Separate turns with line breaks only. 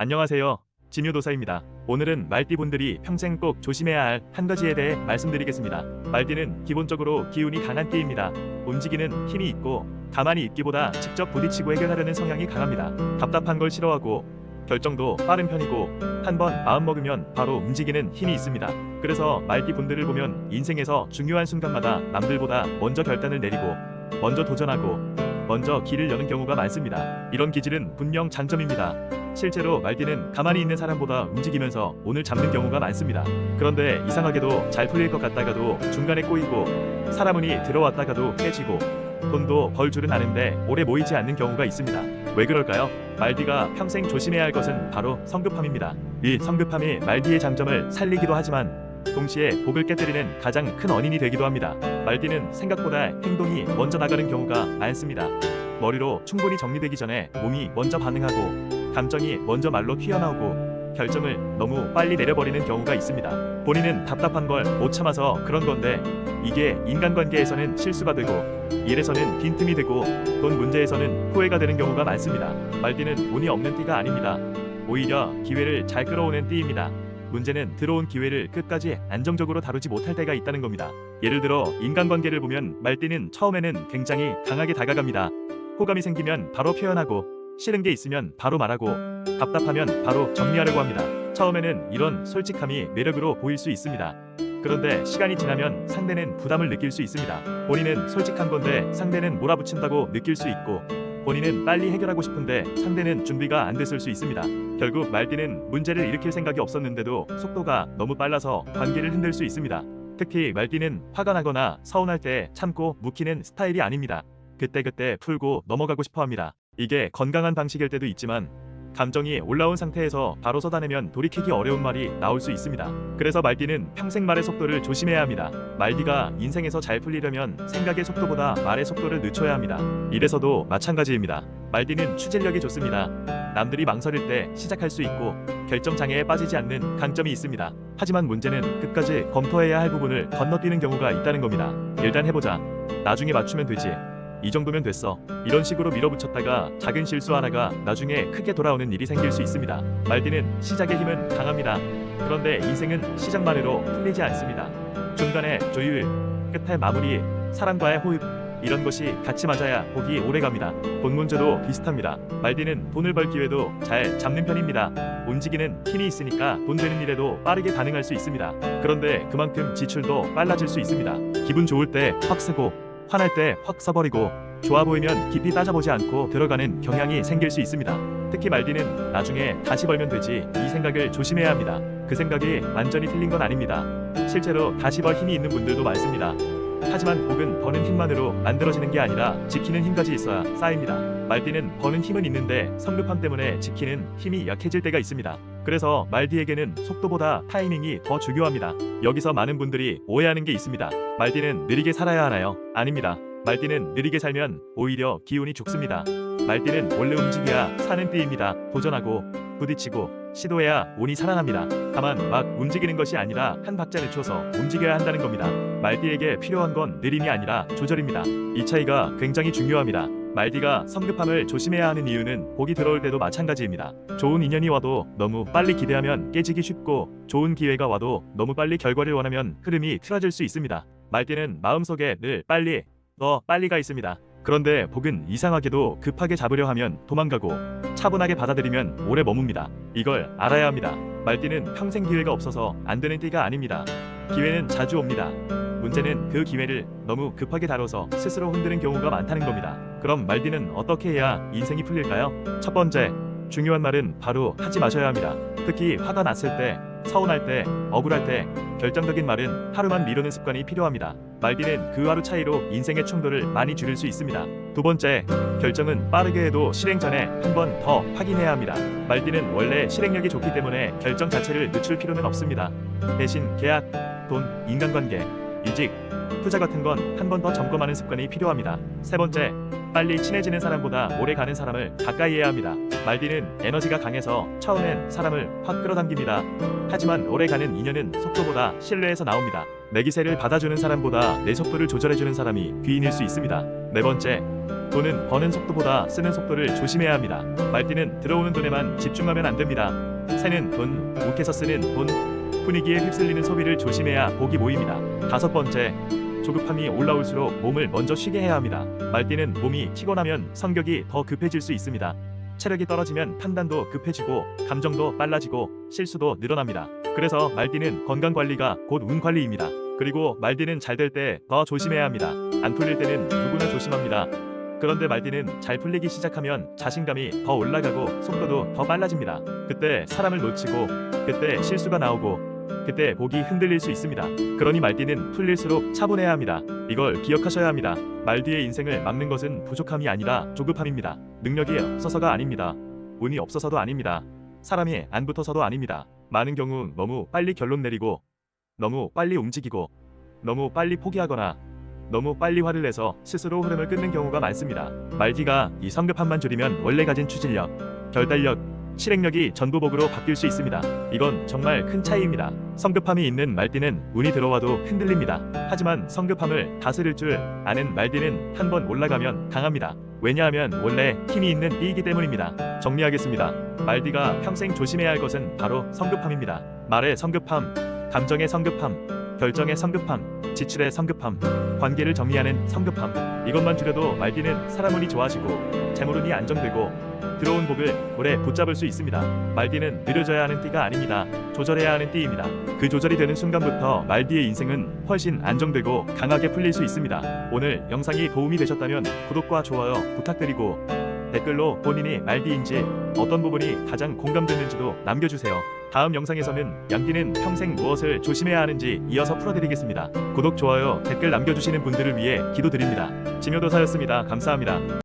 안녕하세요. 진유도사입니다. 오늘은 말띠분들이 평생 꼭 조심해야 할 한 가지에 대해 말씀드리겠습니다. 말띠는 기본적으로 기운이 강한 띠입니다. 움직이는 힘이 있고 가만히 있기보다 직접 부딪히고 해결하려는 성향이 강합니다. 답답한 걸 싫어하고 결정도 빠른 편이고 한번 마음먹으면 바로 움직이는 힘이 있습니다. 그래서 말띠분들을 보면 인생에서 중요한 순간마다 남들보다 먼저 결단을 내리고 먼저 도전하고 먼저 길을 여는 경우가 많습니다. 이런 기질은 분명 장점입니다. 실제로 말띠는 가만히 있는 사람보다 움직이면서 운을 잡는 경우가 많습니다. 그런데 이상하게도 잘 풀릴 것 같다가도 중간에 꼬이고 사람 운이 들어왔다가도 깨지고 돈도 벌 줄은 아는데 오래 모이지 않는 경우가 있습니다. 왜 그럴까요? 말띠가 평생 조심해야 할 것은 바로 성급함입니다. 이 성급함이 말띠의 장점을 살리기도 하지만 동시에 복을 깨뜨리는 가장 큰 원인이 되기도 합니다. 말띠는 생각보다 행동이 먼저 나가는 경우가 많습니다. 머리로 충분히 정리되기 전에 몸이 먼저 반응하고 감정이 먼저 말로 튀어나오고 결정을 너무 빨리 내려버리는 경우가 있습니다. 본인은 답답한 걸 못 참아서 그런 건데 이게 인간관계에서는 실수가 되고 일에서는 빈틈이 되고 돈 문제에서는 후회가 되는 경우가 많습니다. 말띠는 운이 없는 띠가 아닙니다. 오히려 기회를 잘 끌어오는 띠입니다. 문제는 들어온 기회를 끝까지 안정적으로 다루지 못할 때가 있다는 겁니다. 예를 들어 인간관계를 보면 말띠는 처음에는 굉장히 강하게 다가갑니다. 호감이 생기면 바로 표현하고 싫은 게 있으면 바로 말하고 답답하면 바로 정리하려고 합니다. 처음에는 이런 솔직함이 매력으로 보일 수 있습니다. 그런데 시간이 지나면 상대는 부담을 느낄 수 있습니다. 본인은 솔직한 건데 상대는 몰아붙인다고 느낄 수 있고 본인은 빨리 해결하고 싶은데 상대는 준비가 안 됐을 수 있습니다. 결국 말띠는 문제를 일으킬 생각이 없었는데도 속도가 너무 빨라서 관계를 흔들 수 있습니다. 특히 말띠는 화가 나거나 서운할 때 참고 묵히는 스타일이 아닙니다. 그때그때 풀고 넘어가고 싶어 합니다. 이게 건강한 방식일 때도 있지만 감정이 올라온 상태에서 바로 쏟아내면 돌이키기 어려운 말이 나올 수 있습니다. 그래서 말띠는 평생 말의 속도를 조심해야 합니다. 말띠가 인생에서 잘 풀리려면 생각의 속도보다 말의 속도를 늦춰야 합니다. 일에서도 마찬가지입니다. 말띠는 추진력이 좋습니다. 남들이 망설일 때 시작할 수 있고 결정장애에 빠지지 않는 강점이 있습니다. 하지만 문제는 끝까지 검토해야 할 부분을 건너뛰는 경우가 있다는 겁니다. 일단 해보자. 나중에 맞추면 되지. 이 정도면 됐어. 이런 식으로 밀어붙였다가 작은 실수 하나가 나중에 크게 돌아오는 일이 생길 수 있습니다. 말띠는 시작의 힘은 강합니다. 그런데 인생은 시작만으로 풀리지 않습니다. 중간에 조율, 끝에 마무리, 사람과의 호흡 이런 것이 같이 맞아야 복이 오래갑니다. 돈 문제도 비슷합니다. 말띠는 돈을 벌 기회도 잘 잡는 편입니다. 움직이는 힘이 있으니까 돈 되는 일에도 빠르게 반응할 수 있습니다. 그런데 그만큼 지출도 빨라질 수 있습니다. 기분 좋을 때 확 쓰고 화날 때 확 써버리고 좋아 보이면 깊이 따져보지 않고 들어가는 경향이 생길 수 있습니다. 특히 말띠는 나중에 다시 벌면 되지 이 생각을 조심해야 합니다. 그 생각이 완전히 틀린 건 아닙니다. 실제로 다시 벌 힘이 있는 분들도 많습니다. 하지만 복은 버는 힘만으로 만들어지는 게 아니라 지키는 힘까지 있어야 쌓입니다. 말띠는 버는 힘은 있는데 성급함 때문에 지키는 힘이 약해질 때가 있습니다. 그래서 말띠에게는 속도보다 타이밍이 더 중요합니다. 여기서 많은 분들이 오해하는 게 있습니다. 말띠는 느리게 살아야 하나요? 아닙니다. 말띠는 느리게 살면 오히려 기운이 죽습니다. 말띠는 원래 움직여야 사는 띠입니다. 도전하고 부딪히고 시도해야 운이 살아납니다. 다만 막 움직이는 것이 아니라 한 박자 늦춰서 움직여야 한다는 겁니다. 말띠에게 필요한 건 느림이 아니라 조절입니다. 이 차이가 굉장히 중요합니다. 말띠가 성급함을 조심해야 하는 이유는 복이 들어올 때도 마찬가지입니다. 좋은 인연이 와도 너무 빨리 기대하면 깨지기 쉽고 좋은 기회가 와도 너무 빨리 결과를 원하면 흐름이 틀어질 수 있습니다. 말띠는 마음속에 늘 빨리, 더 빨리가 있습니다. 그런데 복은 이상하게도 급하게 잡으려 하면 도망가고 차분하게 받아들이면 오래 머뭅니다. 이걸 알아야 합니다. 말띠는 평생 기회가 없어서 안 되는 띠가 아닙니다. 기회는 자주 옵니다. 문제는 그 기회를 너무 급하게 다뤄서 스스로 흔드는 경우가 많다는 겁니다. 그럼 말띠는 어떻게 해야 인생이 풀릴까요? 첫 번째, 중요한 말은 바로 하지 마셔야 합니다. 특히 화가 났을 때, 서운할 때, 억울할 때 결정적인 말은 하루만 미루는 습관이 필요합니다. 말띠는 그 하루 차이로 인생의 충돌을 많이 줄일 수 있습니다. 두 번째, 결정은 빠르게 해도 실행 전에 한 번 더 확인해야 합니다. 말띠는 원래 실행력이 좋기 때문에 결정 자체를 늦출 필요는 없습니다. 대신 계약, 돈, 인간관계, 이직, 투자 같은 건 한 번 더 점검하는 습관이 필요합니다. 세 번째, 빨리 친해지는 사람보다 오래 가는 사람을 가까이 해야 합니다. 말띠는 에너지가 강해서 처음엔 사람을 확 끌어당깁니다. 하지만 오래가는 인연은 속도보다 신뢰에서 나옵니다. 내 기세를 받아주는 사람보다 내 속도를 조절해주는 사람이 귀인일 수 있습니다. 네 번째, 돈은 버는 속도보다 쓰는 속도를 조심해야 합니다. 말띠는 들어오는 돈에만 집중하면 안 됩니다. 새는 돈, 욱해서 쓰는 돈, 분위기에 휩쓸리는 소비를 조심해야 복이 모입니다. 다섯 번째, 조급함이 올라올수록 몸을 먼저 쉬게 해야 합니다. 말띠는 몸이 피곤하면 성격이 더 급해질 수 있습니다. 체력이 떨어지면 판단도 급해지고 감정도 빨라지고 실수도 늘어납니다. 그래서 말띠는 건강관리가 곧 운관리입니다. 그리고 말띠는 잘 될 때 더 조심해야 합니다. 안 풀릴 때는 누구나 조심합니다. 그런데 말띠는 잘 풀리기 시작하면 자신감이 더 올라가고 속도도 더 빨라집니다. 그때 사람을 놓치고 그때 실수가 나오고 그때 복이 흔들릴 수 있습니다. 그러니 말띠는 풀릴수록 차분해야 합니다. 이걸 기억하셔야 합니다. 말띠의 인생을 막는 것은 부족함이 아니라 조급함입니다. 능력이 없어서가 아닙니다. 운이 없어서도 아닙니다. 사람이 안 붙어서도 아닙니다. 많은 경우 너무 빨리 결론 내리고 너무 빨리 움직이고 너무 빨리 포기하거나 너무 빨리 화를 내서 스스로 흐름을 끊는 경우가 많습니다. 말띠가 이 성급함만 줄이면 원래 가진 추진력, 결단력, 실행력이 전부 복으로 바뀔 수 있습니다. 이건 정말 큰 차이입니다. 성급함이 있는 말띠는 운이 들어와도 흔들립니다. 하지만 성급함을 다스릴 줄 아는 말띠는 한번 올라가면 강합니다. 왜냐하면 원래 힘이 있는 띠이기 때문입니다. 정리하겠습니다. 말띠가 평생 조심해야 할 것은 바로 성급함입니다. 말의 성급함, 감정의 성급함, 결정의 성급함, 지출의 성급함, 관계를 정리하는 성급함. 이것만 줄여도 말띠는 사람 운이 좋아지고 재물운이 안정되고 들어온 복을 오래 붙잡을 수 있습니다. 말띠는 느려져야 하는 띠가 아닙니다. 조절해야 하는 띠입니다. 그 조절이 되는 순간부터 말띠의 인생은 훨씬 안정되고 강하게 풀릴 수 있습니다. 오늘 영상이 도움이 되셨다면 구독과 좋아요 부탁드리고 댓글로 본인이 말띠인지 어떤 부분이 가장 공감되는지도 남겨주세요. 다음 영상에서는 양띠는 평생 무엇을 조심해야 하는지 이어서 풀어드리겠습니다. 구독, 좋아요, 댓글 남겨주시는 분들을 위해 기도드립니다. 지묘도사였습니다. 감사합니다.